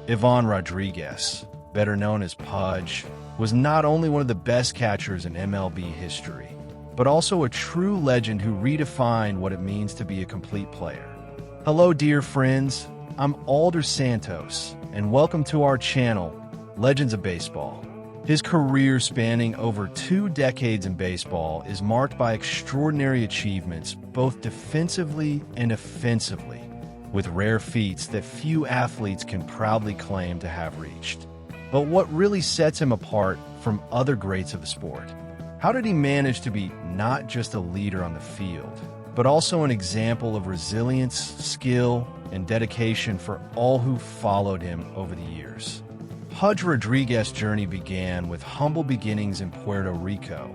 Iván Rodríguez, better known as Pudge, was not only one of the best catchers in MLB history, but also a true legend who redefined what it means to be a complete player. Hello, dear friends. I'm Alder Santos, and welcome to our channel, Legends of Baseball. His career spanning over 2 decades in baseball is marked by extraordinary achievements both defensively and offensively, with rare feats that few athletes can proudly claim to have reached. But what really sets him apart from other greats of the sport? How did he manage to be not just a leader on the field, but also an example of resilience, skill, and dedication for all who followed him over the years? Pudge Rodríguez's journey began with humble beginnings in Puerto Rico,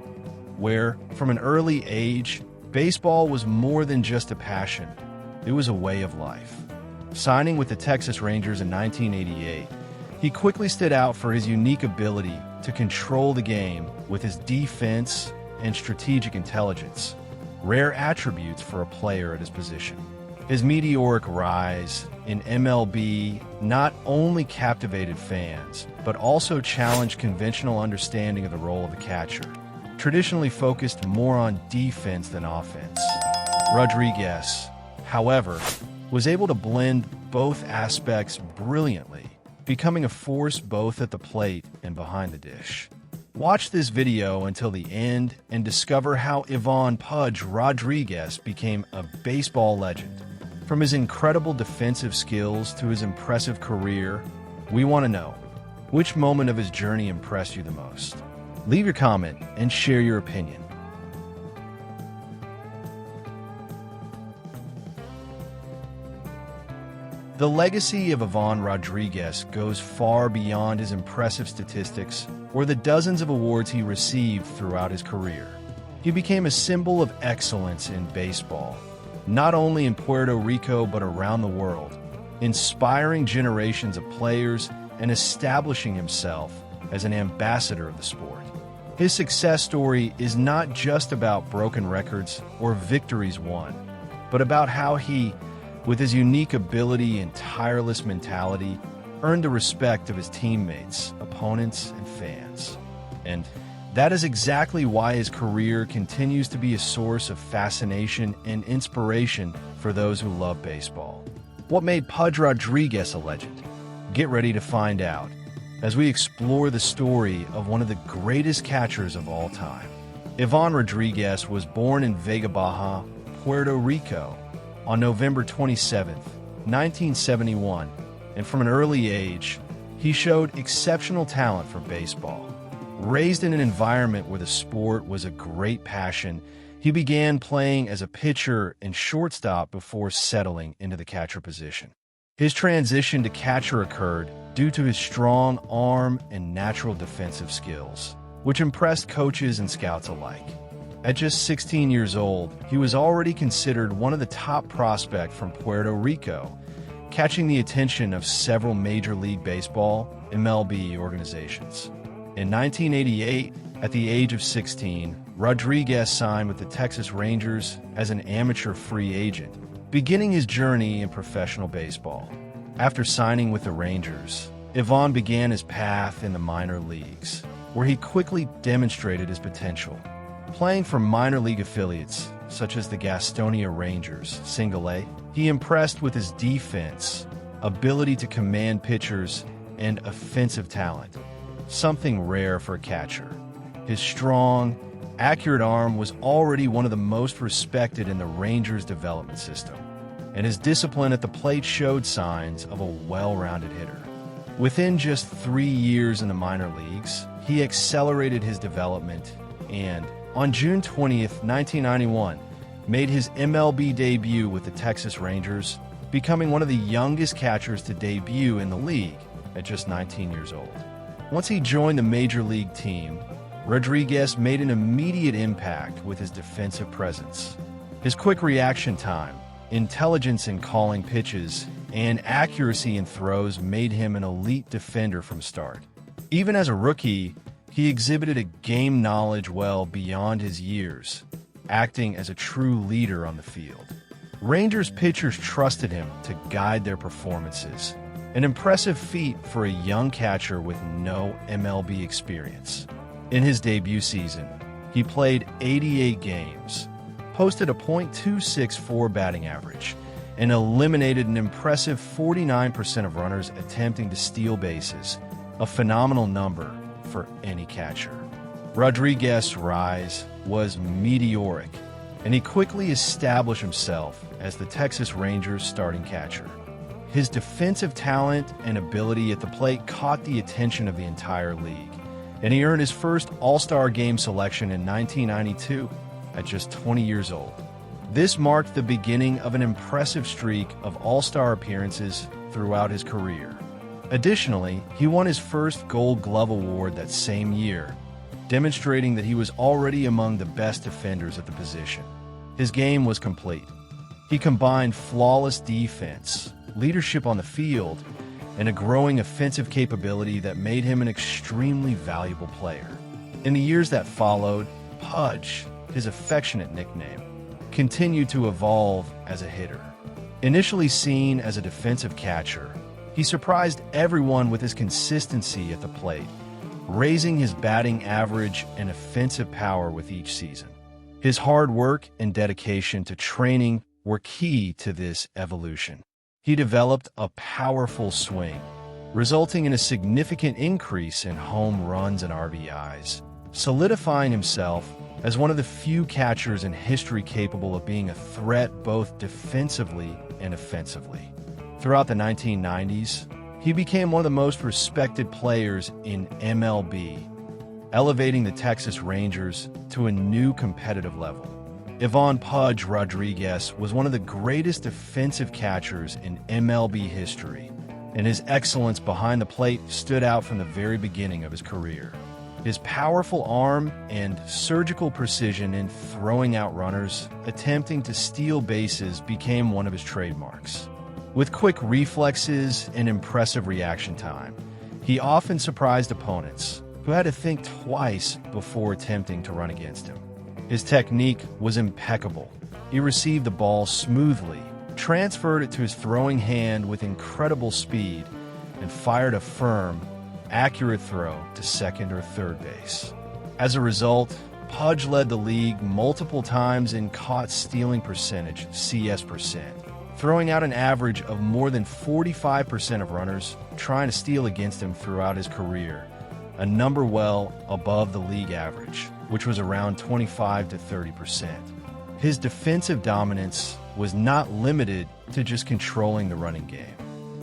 where, from an early age, baseball was more than just a passion. It was a way of life. Signing with the Texas Rangers in 1988, he quickly stood out for his unique ability to control the game with his defense and strategic intelligence, rare attributes for a player at his position. His meteoric rise in MLB not only captivated fans, but also challenged conventional understanding of the role of a catcher, traditionally focused more on defense than offense. Rodríguez, however, was able to blend both aspects brilliantly, becoming a force both at the plate and behind the dish. Watch this video until the end and discover how Iván Pudge Rodríguez became a baseball legend. From his incredible defensive skills to his impressive career, we want to know, which moment of his journey impressed you the most? Leave your comment and share your opinion. The legacy of Iván Rodríguez goes far beyond his impressive statistics or the dozens of awards he received throughout his career. He became a symbol of excellence in baseball, not only in Puerto Rico but around the world, inspiring generations of players and establishing himself as an ambassador of the sport. His success story is not just about broken records or victories won, but about how he, with his unique ability and tireless mentality, earned the respect of his teammates, opponents, and fans. And that is exactly why his career continues to be a source of fascination and inspiration for those who love baseball. What made Pudge Rodríguez a legend? Get ready to find out as we explore the story of one of the greatest catchers of all time. Iván Rodríguez was born in Vega Baja, Puerto Rico, on November 27, 1971, and from an early age, he showed exceptional talent for baseball. Raised in an environment where the sport was a great passion, he began playing as a pitcher and shortstop before settling into the catcher position. His transition to catcher occurred due to his strong arm and natural defensive skills, which impressed coaches and scouts alike. At just 16 years old, he was already considered one of the top prospects from Puerto Rico, catching the attention of several Major League Baseball (MLB) organizations. In 1988, at the age of 16, Rodríguez signed with the Texas Rangers as an amateur free agent, beginning his journey in professional baseball. After signing with the Rangers, Iván began his path in the minor leagues, where he quickly demonstrated his potential. Playing for minor league affiliates, such as the Gastonia Rangers, Single A, he impressed with his defense, ability to command pitchers, and offensive talent, something rare for a catcher. His strong, accurate arm was already one of the most respected in the Rangers' development system, and his discipline at the plate showed signs of a well-rounded hitter. Within just 3 years in the minor leagues, he accelerated his development and, on June 20, 1991, made his MLB debut with the Texas Rangers, becoming one of the youngest catchers to debut in the league at just 19 years old. Once he joined the Major League team, Rodríguez made an immediate impact with his defensive presence. His quick reaction time, intelligence in calling pitches, and accuracy in throws made him an elite defender from start. Even as a rookie, he exhibited a game knowledge well beyond his years, acting as a true leader on the field. Rangers pitchers trusted him to guide their performances, an impressive feat for a young catcher with no MLB experience. In his debut season, he played 88 games, posted a .264 batting average, and eliminated an impressive 49% of runners attempting to steal bases, a phenomenal number for any catcher. Rodríguez's rise was meteoric, and he quickly established himself as the Texas Rangers' starting catcher. His defensive talent and ability at the plate caught the attention of the entire league, and he earned his first All-Star Game selection in 1992 at just 20 years old. This marked the beginning of an impressive streak of All-Star appearances throughout his career. Additionally, he won his first Gold Glove award that same year, demonstrating that he was already among the best defenders at the position. His game was complete. He combined flawless defense, leadership on the field, and a growing offensive capability that made him an extremely valuable player. In the years that followed, Pudge, his affectionate nickname, continued to evolve as a hitter. Initially seen as a defensive catcher, he surprised everyone with his consistency at the plate, raising his batting average and offensive power with each season. His hard work and dedication to training were key to this evolution. He developed a powerful swing, resulting in a significant increase in home runs and RBIs, solidifying himself as one of the few catchers in history capable of being a threat both defensively and offensively. Throughout the 1990s, he became one of the most respected players in MLB, elevating the Texas Rangers to a new competitive level. Iván Pudge Rodríguez was one of the greatest defensive catchers in MLB history, and his excellence behind the plate stood out from the very beginning of his career. His powerful arm and surgical precision in throwing out runners attempting to steal bases became one of his trademarks. With quick reflexes and impressive reaction time, he often surprised opponents who had to think twice before attempting to run against him. His technique was impeccable. He received the ball smoothly, transferred it to his throwing hand with incredible speed, and fired a firm, accurate throw to second or third base. As a result, Pudge led the league multiple times in caught stealing percentage, CS percent, throwing out an average of more than 45% of runners trying to steal against him throughout his career, a number well above the league average, which was around 25 to 30%. His defensive dominance was not limited to just controlling the running game.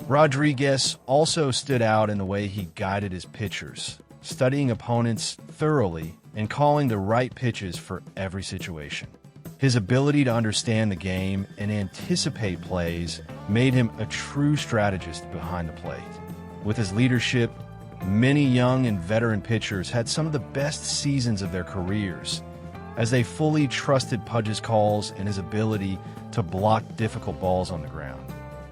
Rodríguez also stood out in the way he guided his pitchers, studying opponents thoroughly and calling the right pitches for every situation. His ability to understand the game and anticipate plays made him a true strategist behind the plate. With his leadership, many young and veteran pitchers had some of the best seasons of their careers, as they fully trusted Pudge's calls and his ability to block difficult balls on the ground.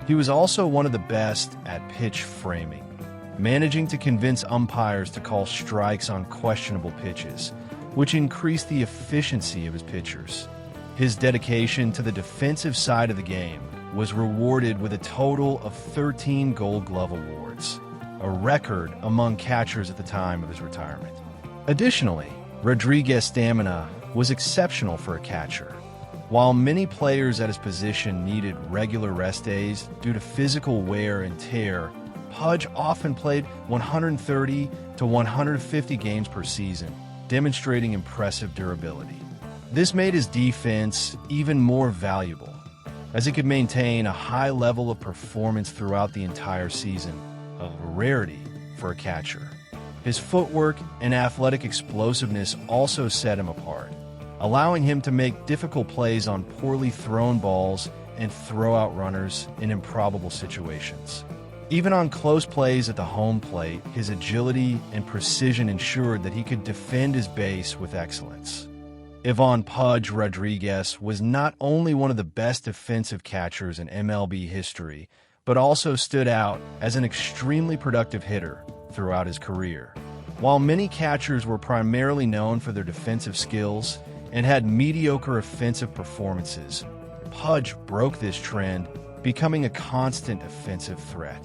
He was also one of the best at pitch framing, managing to convince umpires to call strikes on questionable pitches, which increased the efficiency of his pitchers. His dedication to the defensive side of the game was rewarded with a total of 13 Gold Glove awards, a record among catchers at the time of his retirement. Additionally, Rodríguez's stamina was exceptional for a catcher. While many players at his position needed regular rest days due to physical wear and tear, Pudge often played 130 to 150 games per season, demonstrating impressive durability. This made his defense even more valuable, as he could maintain a high level of performance throughout the entire season, a rarity for a catcher. His footwork and athletic explosiveness also set him apart, allowing him to make difficult plays on poorly thrown balls and throw out runners in improbable situations. Even on close plays at the home plate, his agility and precision ensured that he could defend his base with excellence. Iván Pudge Rodríguez was not only one of the best defensive catchers in MLB history, but also stood out as an extremely productive hitter throughout his career. While many catchers were primarily known for their defensive skills and had mediocre offensive performances, Pudge broke this trend, becoming a constant offensive threat.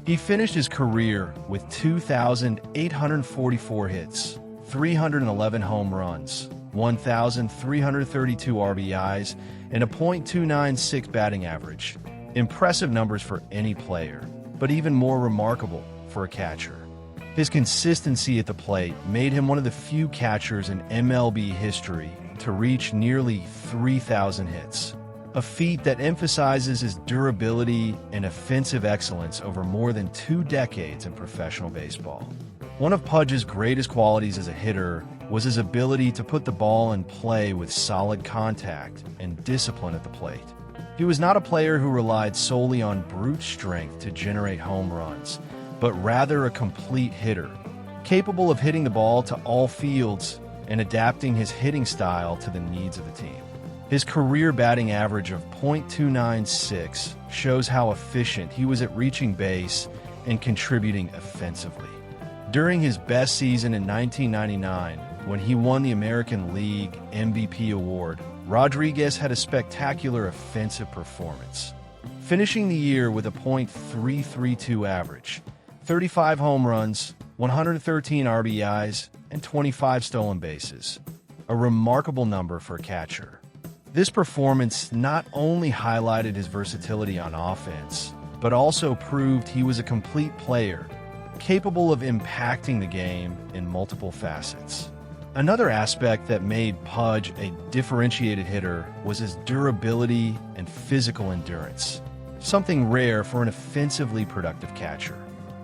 He finished his career with 2,844 hits, 311 home runs, 1,332 RBIs, and a .296 batting average. Impressive numbers for any player, but even more remarkable for a catcher. His consistency at the plate made him one of the few catchers in MLB history to reach nearly 3,000 hits, a feat that emphasizes his durability and offensive excellence over more than 2 decades in professional baseball. One of Pudge's greatest qualities as a hitter was his ability to put the ball in play with solid contact and discipline at the plate. He was not a player who relied solely on brute strength to generate home runs, but rather a complete hitter, capable of hitting the ball to all fields and adapting his hitting style to the needs of the team. His career batting average of .296 shows how efficient he was at reaching base and contributing offensively. During his best season in 1999, when he won the American League MVP award, Rodríguez had a spectacular offensive performance, finishing the year with a .332 average, 35 home runs, 113 RBIs, and 25 stolen bases, a remarkable number for a catcher. This performance not only highlighted his versatility on offense, but also proved he was a complete player, capable of impacting the game in multiple facets. Another aspect that made Pudge a differentiated hitter was his durability and physical endurance, something rare for an offensively productive catcher.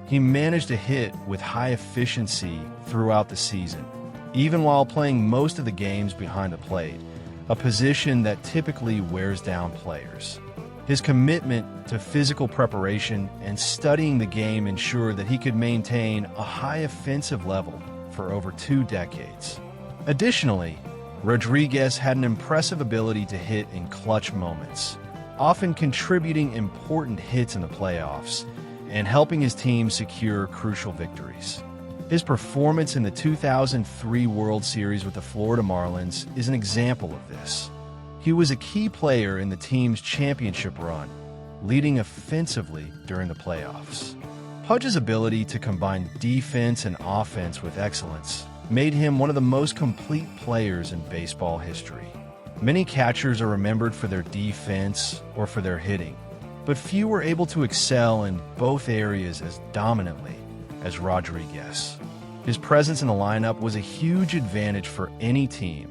He managed to hit with high efficiency throughout the season, even while playing most of the games behind the plate, a position that typically wears down players. His commitment to physical preparation and studying the game ensured that he could maintain a high offensive level for over 2 decades. Additionally, Rodríguez had an impressive ability to hit in clutch moments, often contributing important hits in the playoffs and helping his team secure crucial victories. His performance in the 2003 World Series with the Florida Marlins is an example of this. He was a key player in the team's championship run, leading offensively during the playoffs. Pudge's ability to combine defense and offense with excellence made him one of the most complete players in baseball history. Many catchers are remembered for their defense or for their hitting, but few were able to excel in both areas as dominantly as Rodríguez. His presence in the lineup was a huge advantage for any team,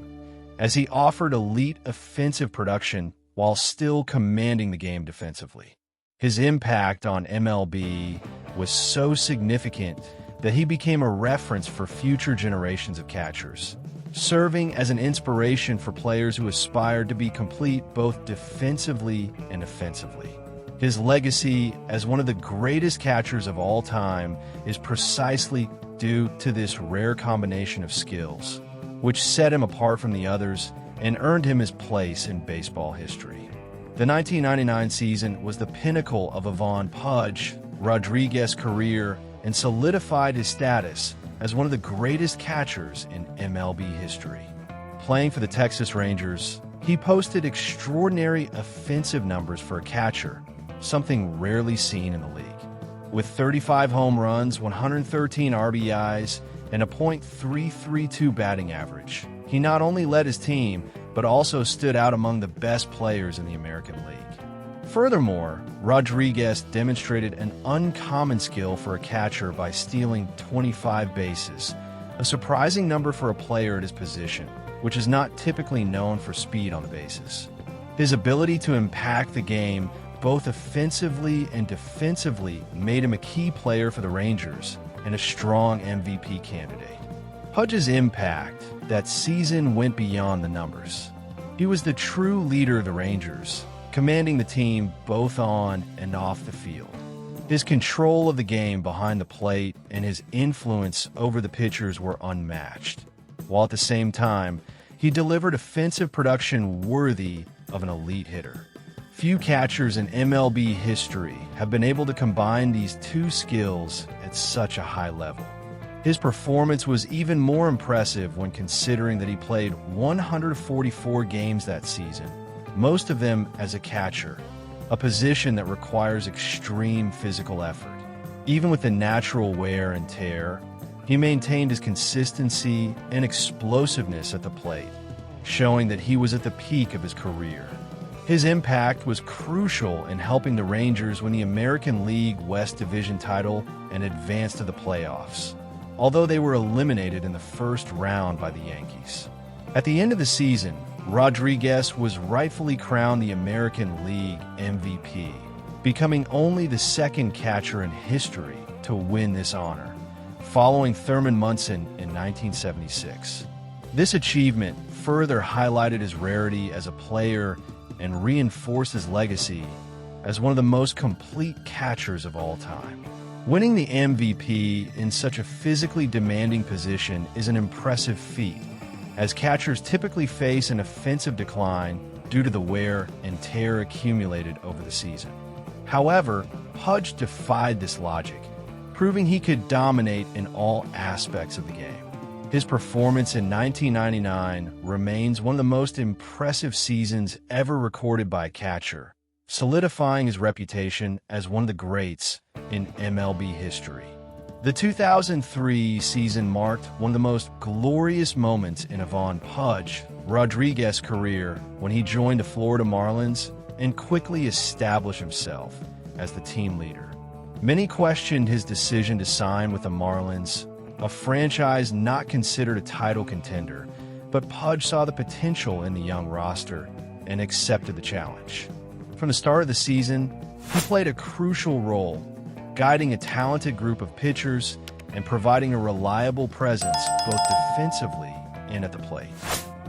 as he offered elite offensive production while still commanding the game defensively. His impact on MLB was so significant that he became a reference for future generations of catchers, serving as an inspiration for players who aspired to be complete both defensively and offensively. His legacy as one of the greatest catchers of all time is precisely due to this rare combination of skills, which set him apart from the others and earned him his place in baseball history. The 1999 season was the pinnacle of Pudge Rodríguez's career and solidified his status as one of the greatest catchers in MLB history. Playing for the Texas Rangers, he posted extraordinary offensive numbers for a catcher, something rarely seen in the league. With 35 home runs, 113 RBIs, and a .332 batting average, he not only led his team, but also stood out among the best players in the American League. Furthermore, Rodríguez demonstrated an uncommon skill for a catcher by stealing 25 bases, a surprising number for a player at his position, which is not typically known for speed on the bases. His ability to impact the game both offensively and defensively made him a key player for the Rangers and a strong MVP candidate. Pudge's impact that season went beyond the numbers. He was the true leader of the Rangers, commanding the team both on and off the field. His control of the game behind the plate and his influence over the pitchers were unmatched, while at the same time, he delivered offensive production worthy of an elite hitter. Few catchers in MLB history have been able to combine these two skills at such a high level. His performance was even more impressive when considering that he played 144 games that season, most of them as a catcher, a position that requires extreme physical effort. Even with the natural wear and tear, he maintained his consistency and explosiveness at the plate, showing that he was at the peak of his career. His impact was crucial in helping the Rangers win the American League West Division title and advance to the playoffs, although they were eliminated in the first round by the Yankees. At the end of the season, Rodríguez was rightfully crowned the American League MVP, becoming only the second catcher in history to win this honor, following Thurman Munson in 1976. This achievement further highlighted his rarity as a player and reinforced his legacy as one of the most complete catchers of all time. Winning the MVP in such a physically demanding position is an impressive feat, as catchers typically face an offensive decline due to the wear and tear accumulated over the season. However, Pudge defied this logic, proving he could dominate in all aspects of the game. His performance in 1999 remains one of the most impressive seasons ever recorded by a catcher, solidifying his reputation as one of the greats in MLB history. The 2003 season marked one of the most glorious moments in Iván Pudge Rodríguez's career when he joined the Florida Marlins and quickly established himself as the team leader. Many questioned his decision to sign with the Marlins, a franchise not considered a title contender, but Pudge saw the potential in the young roster and accepted the challenge. From the start of the season, he played a crucial role, guiding a talented group of pitchers and providing a reliable presence both defensively and at the plate.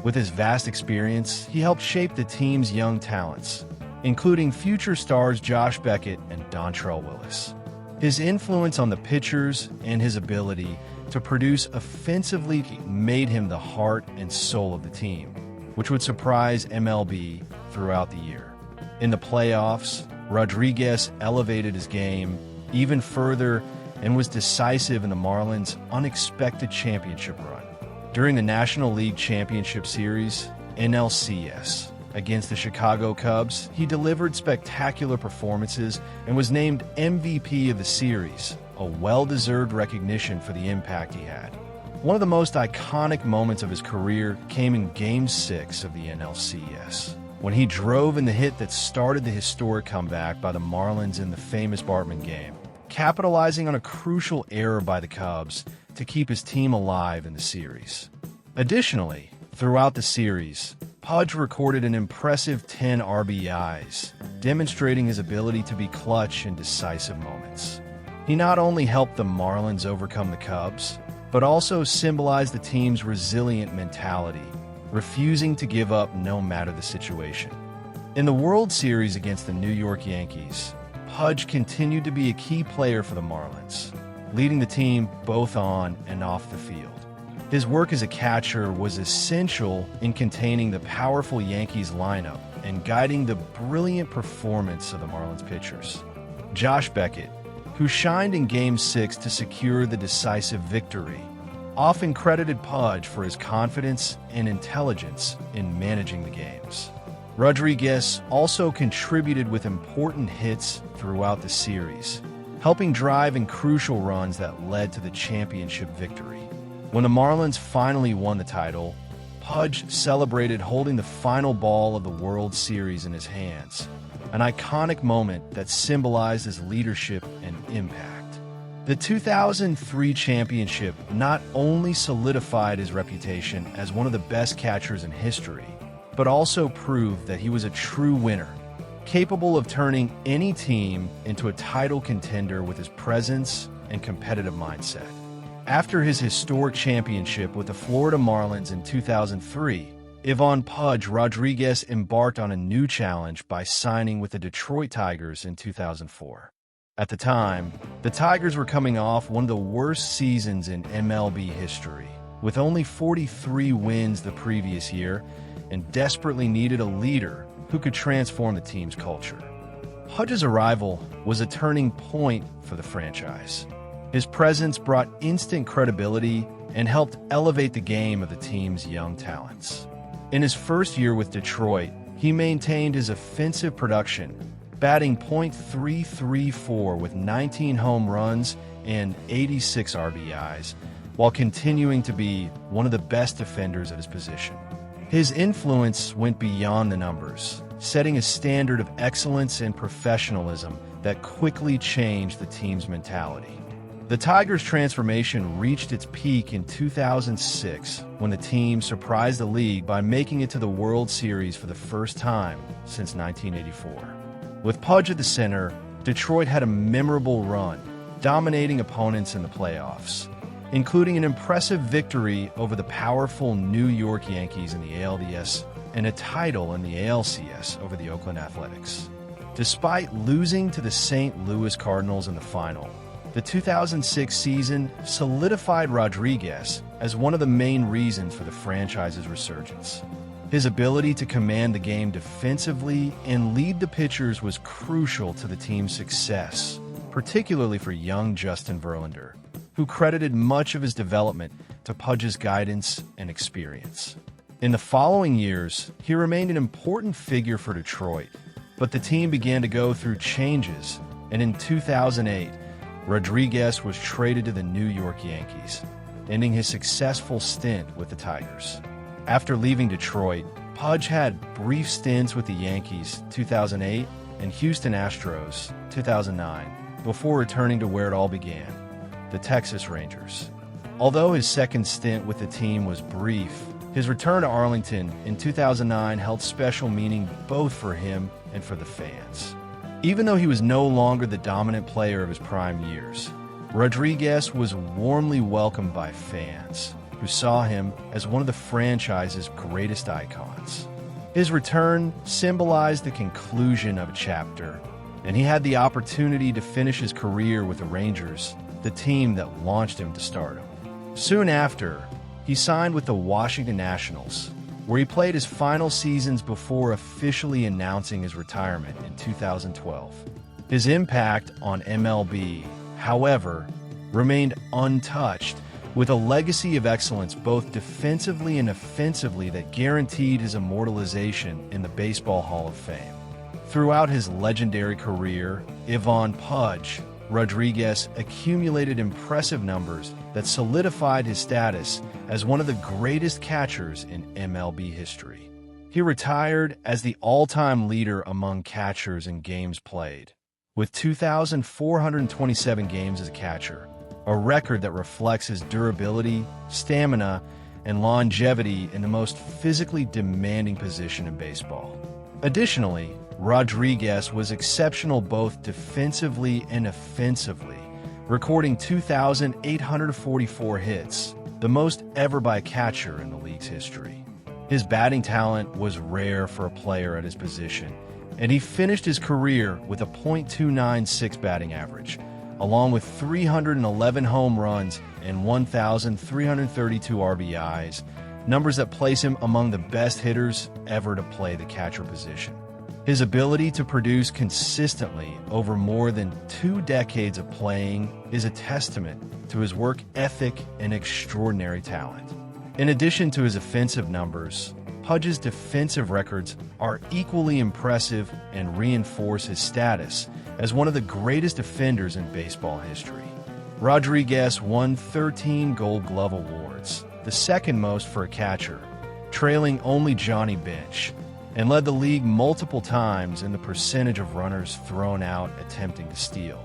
With his vast experience, he helped shape the team's young talents, including future stars Josh Beckett and Dontrelle Willis. His influence on the pitchers and his ability to produce offensively made him the heart and soul of the team, which would surprise MLB throughout the year. In the playoffs, Rodríguez elevated his game even further and was decisive in the Marlins' unexpected championship run. During the National League Championship Series, NLCS, against the Chicago Cubs, he delivered spectacular performances and was named MVP of the series, a well-deserved recognition for the impact he had. One of the most iconic moments of his career came in Game 6 of the NLCS, when he drove in the hit that started the historic comeback by the Marlins in the famous Bartman game, capitalizing on a crucial error by the Cubs to keep his team alive in the series. Additionally, throughout the series, Pudge recorded an impressive 10 RBIs, demonstrating his ability to be clutch in decisive moments. He not only helped the Marlins overcome the Cubs, but also symbolized the team's resilient mentality, refusing to give up no matter the situation. In the World Series against the New York Yankees, Pudge continued to be a key player for the Marlins, leading the team both on and off the field. His work as a catcher was essential in containing the powerful Yankees lineup and guiding the brilliant performance of the Marlins pitchers. Josh Beckett, who shined in Game 6 to secure the decisive victory, often credited Pudge for his confidence and intelligence in managing the games. Rodríguez also contributed with important hits throughout the series, helping drive in crucial runs that led to the championship victory. When the Marlins finally won the title, Pudge celebrated holding the final ball of the World Series in his hands, an iconic moment that symbolized his leadership and impact. The 2003 championship not only solidified his reputation as one of the best catchers in history, but also proved that he was a true winner, capable of turning any team into a title contender with his presence and competitive mindset. After his historic championship with the Florida Marlins in 2003, Iván Pudge Rodríguez embarked on a new challenge by signing with the Detroit Tigers in 2004. At the time, the Tigers were coming off one of the worst seasons in MLB history, with only 43 wins the previous year, and desperately needed a leader who could transform the team's culture. Pudge's arrival was a turning point for the franchise. His presence brought instant credibility and helped elevate the game of the team's young talents. In his first year with Detroit, he maintained his offensive production, batting .334 with 19 home runs and 86 RBIs, while continuing to be one of the best defenders at his position. His influence went beyond the numbers, setting a standard of excellence and professionalism that quickly changed the team's mentality. The Tigers' transformation reached its peak in 2006 when the team surprised the league by making it to the World Series for the first time since 1984. With Pudge at the center, Detroit had a memorable run, dominating opponents in the playoffs, including an impressive victory over the powerful New York Yankees in the ALDS and a title in the ALCS over the Oakland Athletics. Despite losing to the St. Louis Cardinals in the final, the 2006 season solidified Rodríguez as one of the main reasons for the franchise's resurgence. His ability to command the game defensively and lead the pitchers was crucial to the team's success, particularly for young Justin Verlander, who credited much of his development to Pudge's guidance and experience. In the following years, he remained an important figure for Detroit, but the team began to go through changes, and in 2008, Rodríguez was traded to the New York Yankees, ending his successful stint with the Tigers. After leaving Detroit, Pudge had brief stints with the Yankees 2008 and Houston Astros 2009 before returning to where it all began, the Texas Rangers. Although his second stint with the team was brief, his return to Arlington in 2009 held special meaning both for him and for the fans. Even though he was no longer the dominant player of his prime years, Rodríguez was warmly welcomed by fans, who saw him as one of the franchise's greatest icons. His return symbolized the conclusion of a chapter, and he had the opportunity to finish his career with the Rangers, the team that launched him to stardom. Soon after, he signed with the Washington Nationals, where he played his final seasons before officially announcing his retirement in 2012. His impact on MLB, however, remained untouched, with a legacy of excellence both defensively and offensively that guaranteed his immortalization in the Baseball Hall of Fame. Throughout his legendary career, Iván Pudge Rodríguez accumulated impressive numbers that solidified his status as one of the greatest catchers in MLB history. He retired as the all-time leader among catchers in games played, with 2,427 games as a catcher, a record that reflects his durability, stamina, and longevity in the most physically demanding position in baseball. Additionally, Rodríguez was exceptional both defensively and offensively, recording 2,844 hits, the most ever by a catcher in the league's history. His batting talent was rare for a player at his position, and he finished his career with a .296 batting average, along with 311 home runs and 1,332 RBIs, numbers that place him among the best hitters ever to play the catcher position. His ability to produce consistently over more than 2 decades of playing is a testament to his work ethic and extraordinary talent. In addition to his offensive numbers, Pudge's defensive records are equally impressive and reinforce his status as one of the greatest defenders in baseball history. Rodríguez won 13 Gold Glove awards, the second most for a catcher, trailing only Johnny Bench, and led the league multiple times in the percentage of runners thrown out attempting to steal.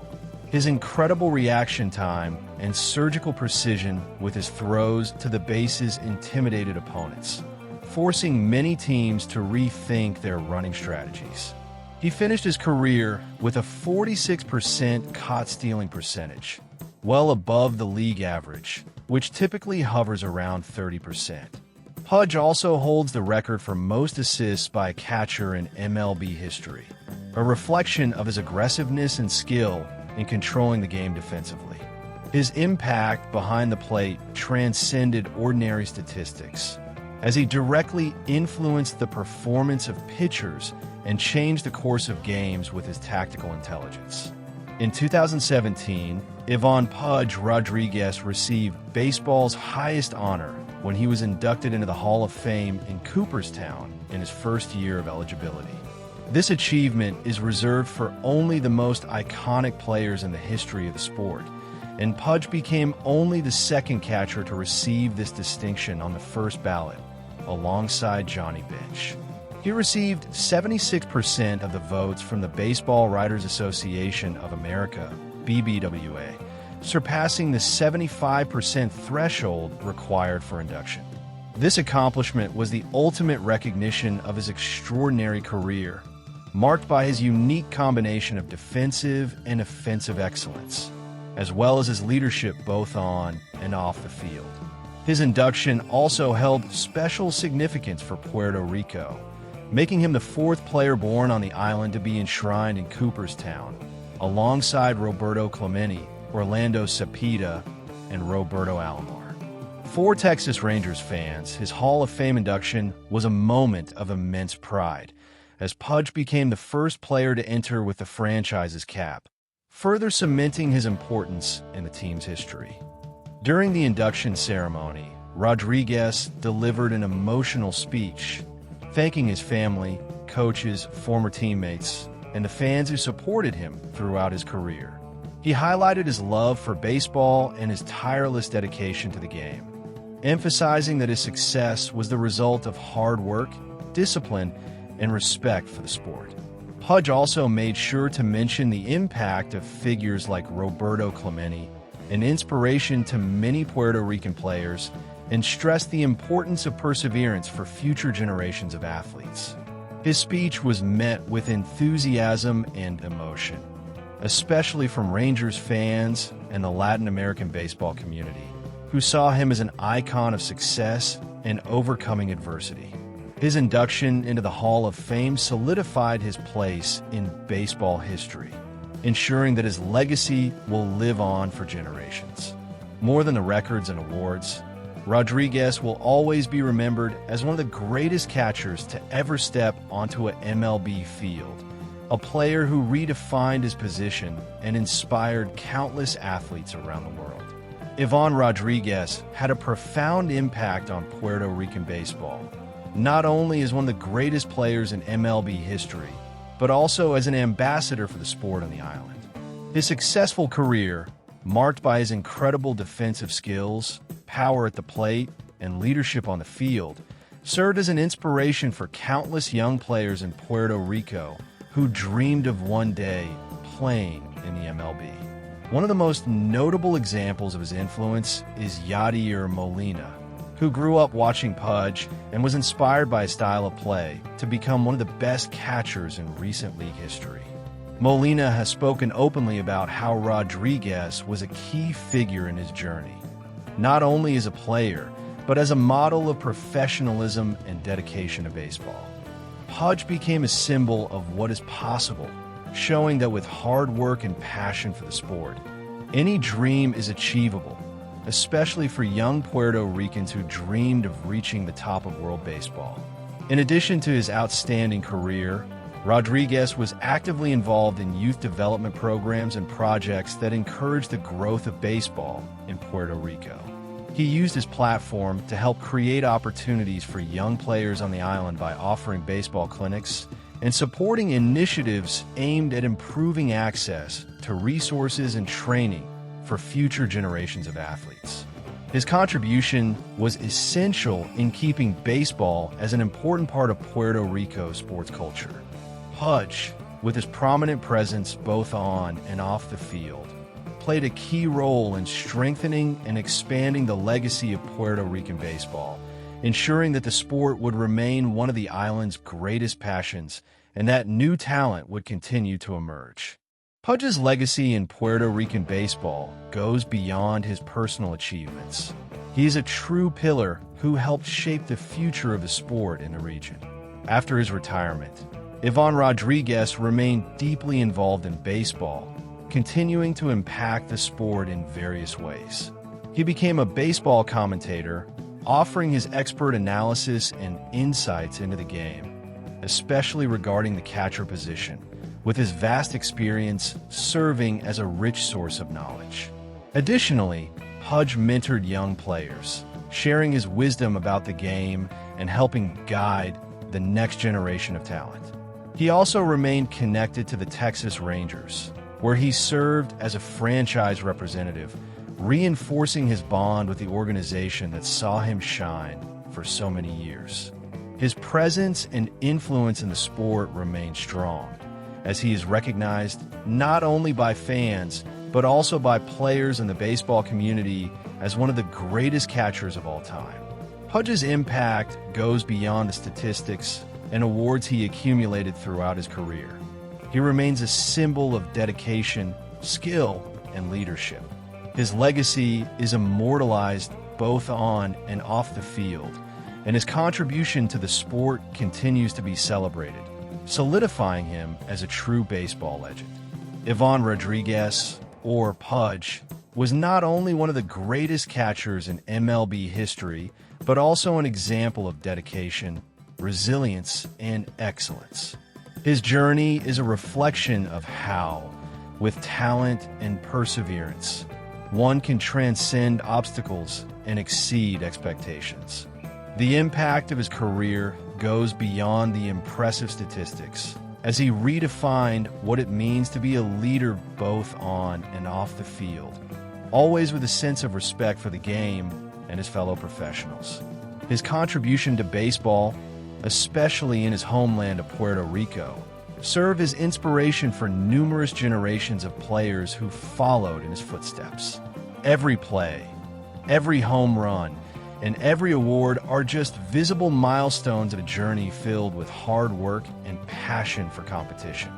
His incredible reaction time and surgical precision with his throws to the bases intimidated opponents, forcing many teams to rethink their running strategies. He finished his career with a 46% caught stealing percentage, well above the league average, which typically hovers around 30%. Pudge also holds the record for most assists by a catcher in MLB history, a reflection of his aggressiveness and skill in controlling the game defensively. His impact behind the plate transcended ordinary statistics, as he directly influenced the performance of pitchers and changed the course of games with his tactical intelligence. In 2017, Iván Pudge Rodríguez received baseball's highest honor when he was inducted into the Hall of Fame in Cooperstown in his first year of eligibility. This achievement is reserved for only the most iconic players in the history of the sport, and Pudge became only the second catcher to receive this distinction on the first ballot, alongside Johnny Bench. He received 76% of the votes from the Baseball Writers Association of America, BBWA, surpassing the 75% threshold required for induction. This accomplishment was the ultimate recognition of his extraordinary career, marked by his unique combination of defensive and offensive excellence, as well as his leadership both on and off the field. His induction also held special significance for Puerto Rico, making him the fourth player born on the island to be enshrined in Cooperstown, alongside Roberto Clemente, Orlando Cepeda, and Roberto Alomar. For Texas Rangers fans, his Hall of Fame induction was a moment of immense pride, as Pudge became the first player to enter with the franchise's cap, further cementing his importance in the team's history. During the induction ceremony, Rodríguez delivered an emotional speech, thanking his family, coaches, former teammates, and the fans who supported him throughout his career. He highlighted his love for baseball and his tireless dedication to the game, emphasizing that his success was the result of hard work, discipline, and respect for the sport. Pudge also made sure to mention the impact of figures like Roberto Clemente, an inspiration to many Puerto Rican players, and stressed the importance of perseverance for future generations of athletes. His speech was met with enthusiasm and emotion, especially from Rangers fans and the Latin American baseball community, who saw him as an icon of success and overcoming adversity. His induction into the Hall of Fame solidified his place in baseball history, ensuring that his legacy will live on for generations. More than the records and awards, Rodríguez will always be remembered as one of the greatest catchers to ever step onto an MLB field, a player who redefined his position and inspired countless athletes around the world. Iván Rodríguez had a profound impact on Puerto Rican baseball, not only as one of the greatest players in MLB history, but also as an ambassador for the sport on the island. His successful career, marked by his incredible defensive skills, power at the plate, and leadership on the field, served as an inspiration for countless young players in Puerto Rico who dreamed of one day playing in the MLB. One of the most notable examples of his influence is Yadier Molina, who grew up watching Pudge and was inspired by his style of play to become one of the best catchers in recent league history. Molina has spoken openly about how Rodríguez was a key figure in his journey, not only as a player, but as a model of professionalism and dedication to baseball. Pudge became a symbol of what is possible, showing that with hard work and passion for the sport, any dream is achievable, especially for young Puerto Ricans who dreamed of reaching the top of world baseball. In addition to his outstanding career, Rodríguez was actively involved in youth development programs and projects that encouraged the growth of baseball in Puerto Rico. He used his platform to help create opportunities for young players on the island by offering baseball clinics and supporting initiatives aimed at improving access to resources and training for future generations of athletes. His contribution was essential in keeping baseball as an important part of Puerto Rico sports culture. Pudge, with his prominent presence both on and off the field, played a key role in strengthening and expanding the legacy of Puerto Rican baseball, ensuring that the sport would remain one of the island's greatest passions and that new talent would continue to emerge. Pudge's legacy in Puerto Rican baseball goes beyond his personal achievements. He is a true pillar who helped shape the future of the sport in the region. After his retirement, Iván Rodríguez remained deeply involved in baseball, continuing to impact the sport in various ways. He became a baseball commentator, offering his expert analysis and insights into the game, especially regarding the catcher position, with his vast experience serving as a rich source of knowledge. Additionally, Pudge mentored young players, sharing his wisdom about the game and helping guide the next generation of talent. He also remained connected to the Texas Rangers, where he served as a franchise representative, reinforcing his bond with the organization that saw him shine for so many years. His presence and influence in the sport remain strong, as he is recognized not only by fans, but also by players in the baseball community as one of the greatest catchers of all time. Pudge's impact goes beyond the statistics and awards he accumulated throughout his career. He remains a symbol of dedication, skill, and leadership. His legacy is immortalized both on and off the field, and his contribution to the sport continues to be celebrated, solidifying him as a true baseball legend. Iván Rodríguez, or Pudge, was not only one of the greatest catchers in MLB history, but also an example of dedication, resilience, and excellence. His journey is a reflection of how, with talent and perseverance, one can transcend obstacles and exceed expectations. The impact of his career goes beyond the impressive statistics, as he redefined what it means to be a leader both on and off the field, always with a sense of respect for the game and his fellow professionals. His contribution to baseball, especially in his homeland of Puerto Rico, served as inspiration for numerous generations of players who followed in his footsteps. Every play, every home run, and every award are just visible milestones of a journey filled with hard work and passion for competition.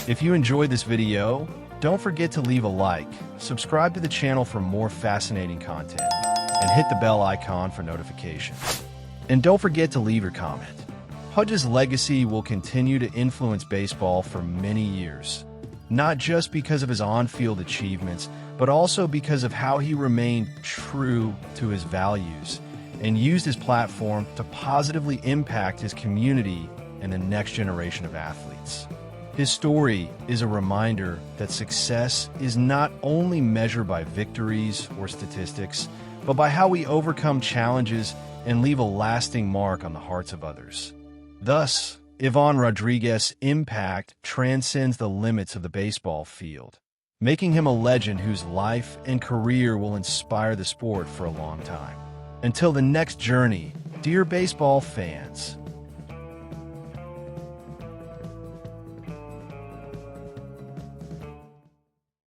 If you enjoyed this video, don't forget to leave a like, subscribe to the channel for more fascinating content, and hit the bell icon for notifications. And don't forget to leave your comment. Pudge's legacy will continue to influence baseball for many years, not just because of his on-field achievements, but also because of how he remained true to his values and used his platform to positively impact his community and the next generation of athletes. His story is a reminder that success is not only measured by victories or statistics, but by how we overcome challenges and leave a lasting mark on the hearts of others. Thus, Iván Rodríguez's impact transcends the limits of the baseball field, making him a legend whose life and career will inspire the sport for a long time. Until the next journey, dear baseball fans,